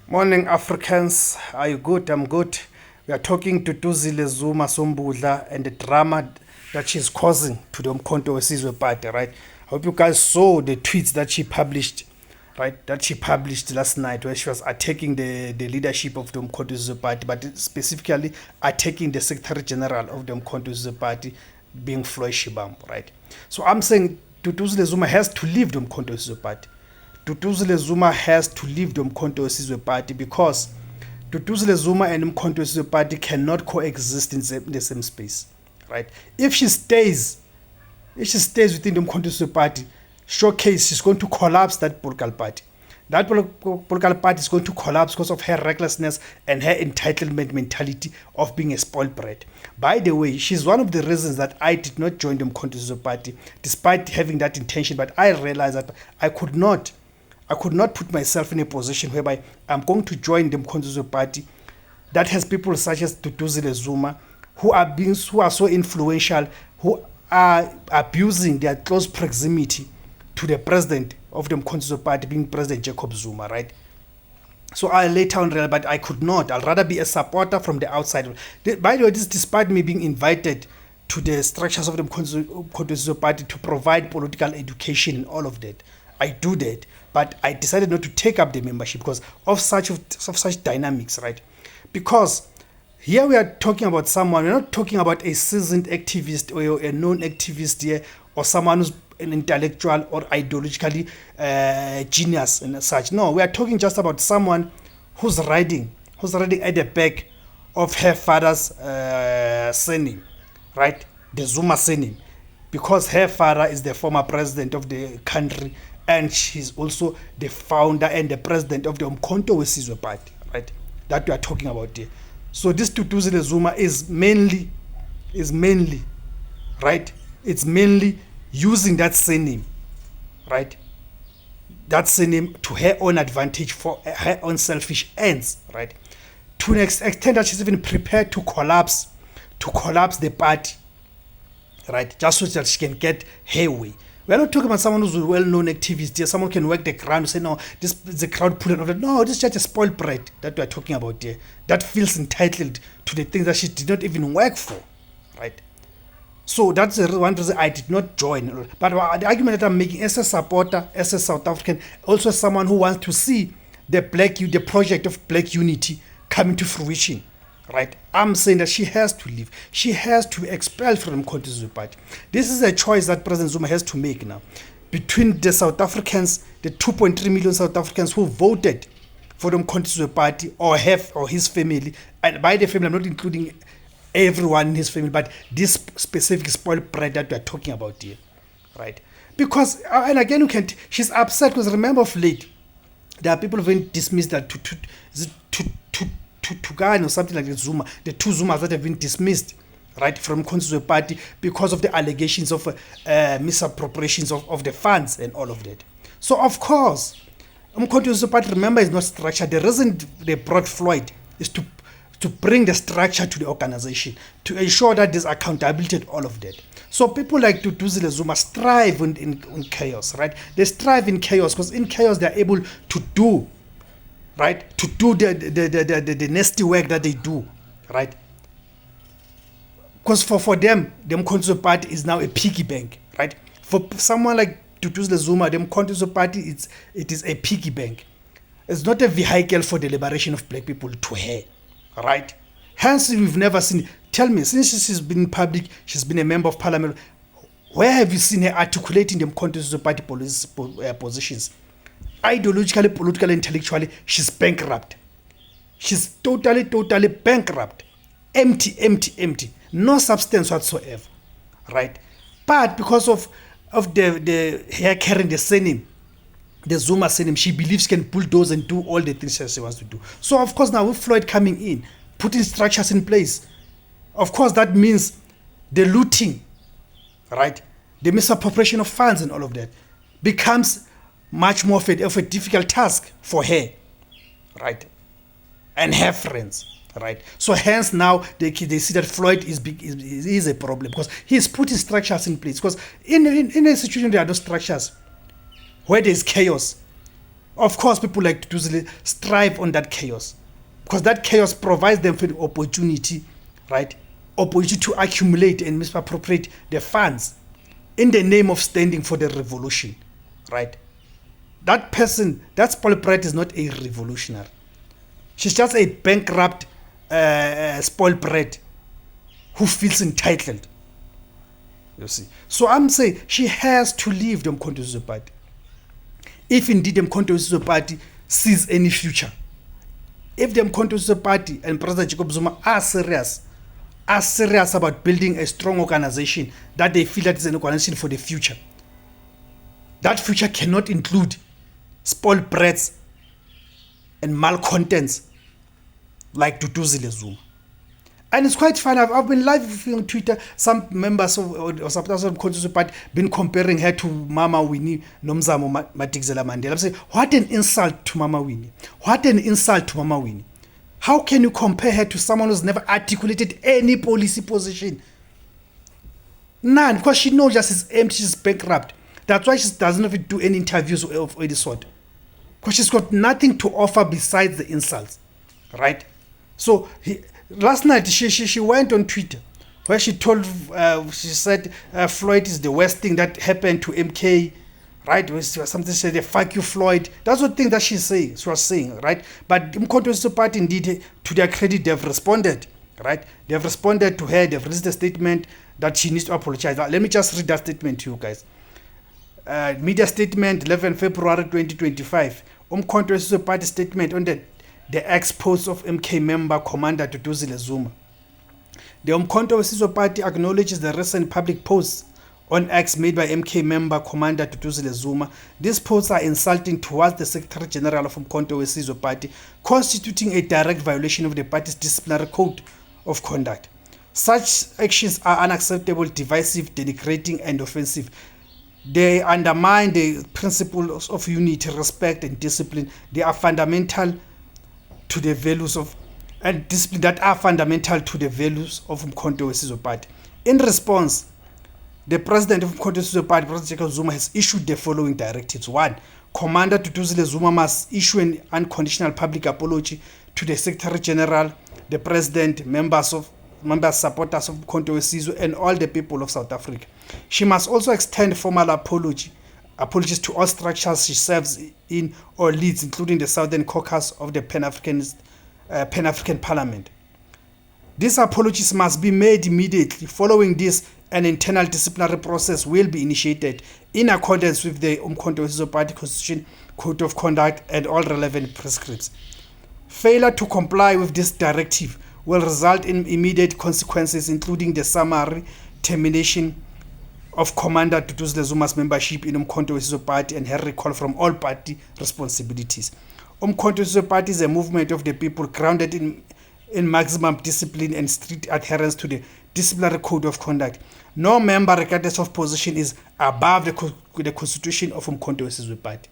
Morning, Africans. Are you good? I'm good. We are talking to Duduzile Zuma-Sombudla and the drama that she's causing to the uMkhonto WeSizwe Party, right? I hope you guys saw the tweets that she published, right? That she published last night, where she was attacking the leadership of the uMkhonto WeSizwe Party, but specifically attacking the Secretary General of the uMkhonto WeSizwe Party, being Floyd Shivambu, right? So I'm saying Duduzile Zuma has to leave the uMkhonto WeSizwe Party. Duduzile Zuma has to leave the uMkhonto WeSizwe Party because Duduzile Zuma and uMkhonto WeSizwe Party cannot coexist in the same space, right? If she stays within the uMkhonto WeSizwe Party, showcase she's going to collapse that political party. That political party is going to collapse because of her recklessness and her entitlement mentality of being a spoiled brat. By the way, she's one of the reasons that I did not join the uMkhonto WeSizwe Party, despite having that intention. But I realized that I could not put myself in a position whereby I'm going to join the uMkhonto WeSizwe Party that has people such as Duduzile Zuma who are so influential, who are abusing their close proximity to the president of the uMkhonto WeSizwe Party, being President Jacob Zuma, right? So I later on realized, but I could not. I'd rather be a supporter from the outside. By the way, this is despite me being invited to the structures of the uMkhonto WeSizwe Party to provide political education and all of that. I do that, but I decided not to take up the membership because of such dynamics, right? Because here we are talking about someone, we're not talking about a seasoned activist or a known activist here, or someone who's an intellectual or ideologically genius and such. No, we are talking just about someone who's riding at the back of her father's surname, right? The Zuma surname, because her father is the former president of the country, and she's also the founder and the president of the uMkhonto WeSizwe Party, right? That we are talking about here. So this Duduzile Zuma is mainly, right? It's mainly using that surname, right? That surname to her own advantage for her own selfish ends, right? To an extent that she's even prepared to collapse the party, right? Just so that she can get her way. We're not talking about someone who's a well-known activist here. Someone can work the ground and say, no, this is a crowd pulling over. No, this is just a spoiled brat that we're talking about here. That feels entitled to the things that she did not even work for, right? So that's the one reason I did not join. But the argument that I'm making as a supporter, as a South African, also as someone who wants to see the project of Black unity coming to fruition, right? I'm saying that she has to leave. She has to be expelled from the uMkhonto WeSizwe Party. This is a choice that President Zuma has to make now between the South Africans, the 2.3 million South Africans who voted for the uMkhonto WeSizwe Party, or his family. And by the family, I'm not including everyone in his family, but this specific spoiled brat that we're talking about here, right? Because, and again, she's upset because remember of late, there are people who have been dismissed that Tugan or something like the Zuma, the two Zumas that have been dismissed, right, from uMkhonto Party because of the allegations of misappropriations of the funds and all of that. So of course, uMkhonto Party, remember, is not structured. The reason they brought Floyd is to bring the structure to the organization, to ensure that there's accountability and all of that. So people like Duduzile Zuma strive in chaos, right? They strive in chaos because in chaos they're able to do, right? To do the nasty work that they do, right? Because for them, the uMkhonto Party is now a piggy bank, right? For someone like Duduzile Zuma, the uMkhonto Party, it is a piggy bank. It's not a vehicle for the liberation of black people to her, right? Hence, we've never seen. Tell me, since she's been in public, she's been a member of parliament, where have you seen her articulating the uMkhonto Party positions? Ideologically, politically, intellectually, she's bankrupt. She's totally bankrupt. Empty. No substance whatsoever, right? But because of the her carrying the surname, the Zuma surname, she believes she can bulldoze and do all the things she wants to do. So of course now with Floyd coming in, putting structures in place, of course that means the looting, right? The misappropriation of funds and all of that becomes much more of a difficult task for her, right? And her friends, right? So hence now they see that Floyd is a problem because he's putting structures in place. Because in a situation there are no structures, where there's chaos, Of course, people like Duduzile strive on that chaos, because that chaos provides them with the opportunity, right? Opportunity to accumulate and misappropriate the funds in the name of standing for the revolution, right? That person, that spoiled brat, is not a revolutionary. She's just a bankrupt, spoiled brat who feels entitled. You see. So I'm saying she has to leave the uMkhonto Party. If indeed the uMkhonto Party sees any future. If the uMkhonto Party and President Jacob Zuma are serious about building a strong organization that they feel that is an organization for the future, that future cannot include spoiled brats and malcontents like Duduzile Zuma. And it's quite fun. I've been live on Twitter. Some members or supporters of uMkhonto Party been comparing her to Mama Winnie Nomzamo Madikizela Mandela. I'm saying, what an insult to Mama Winnie. What an insult to Mama Winnie. How can you compare her to someone who's never articulated any policy position? None, because she knows just is empty, she's bankrupt. That's why she doesn't even do any interviews of any sort. Because she's got nothing to offer besides the insults, right? So last night she went on Twitter where she said Floyd is the worst thing that happened to MK, right? Something said, fuck you, Floyd. That's the thing that she was saying, right? But uMkhonto Party, indeed, to their credit, they've responded, right? They've responded to her. They've released a statement that she needs to apologize. Let me just read that statement to you guys. Media statement, 11 February 2025. uMkhonto Party statement on the ex-post of MK member Commander Duduzile Zuma. The uMkhonto Party acknowledges the recent public posts on X made by MK member Commander Duduzile Zuma. These posts are insulting towards the Secretary General of uMkhonto Party, constituting a direct violation of the party's disciplinary code of conduct. Such actions are unacceptable, divisive, denigrating, and offensive. They undermine the principles of unity, respect, and discipline. They are fundamental to the values of and discipline that are fundamental to the values of uMkhonto Party. In response, the President of uMkhonto Party, President Jacob Zuma, has issued the following directives. 1. Commander Duduzile Zuma must issue an unconditional public apology to the Secretary General, the President, members, supporters of uMkhonto and all the people of South Africa. She must also extend formal apologies to all structures she serves in or leads, including the Southern Caucus of the Pan-African Parliament. These apologies must be made immediately. Following this, an internal disciplinary process will be initiated in accordance with the uMkhonto Party Constitution, Code of Conduct, and all relevant prescripts. Failure to comply with this directive will result in immediate consequences, including the summary termination of Commander Duduzile Zuma's membership in uMkhonto Party and her recall from all party responsibilities. uMkhonto Party is a movement of the people grounded in maximum discipline and strict adherence to the disciplinary code of conduct. No member, regardless of position, is above the constitution of uMkhonto Party.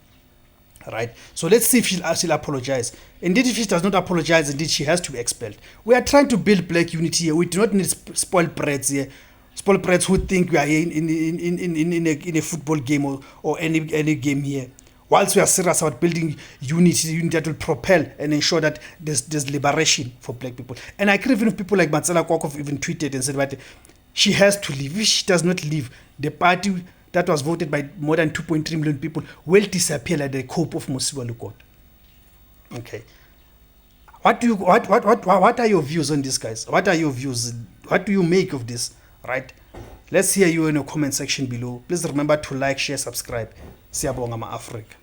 Right? So let's see if she'll apologize. Indeed, if she does not apologize, indeed she has to be expelled. We are trying to build black unity here. We do not need spoiled brats here. Spoiled brats who think we are in a football game or any game here. Whilst we are serious about building unity that will propel and ensure that there's liberation for black people. And I agree even if people like Matsela Kwakov even tweeted and said that she has to leave. If she does not leave, the party that was voted by more than 2.3 million people will disappear like the cope of Mosiwa Lukoto. Okay. What are your views on this, guys? What are your views? What do you make of this? Right? Let's hear you in the comment section below. Please remember to like, share, subscribe. Siyabonga ma-Africa.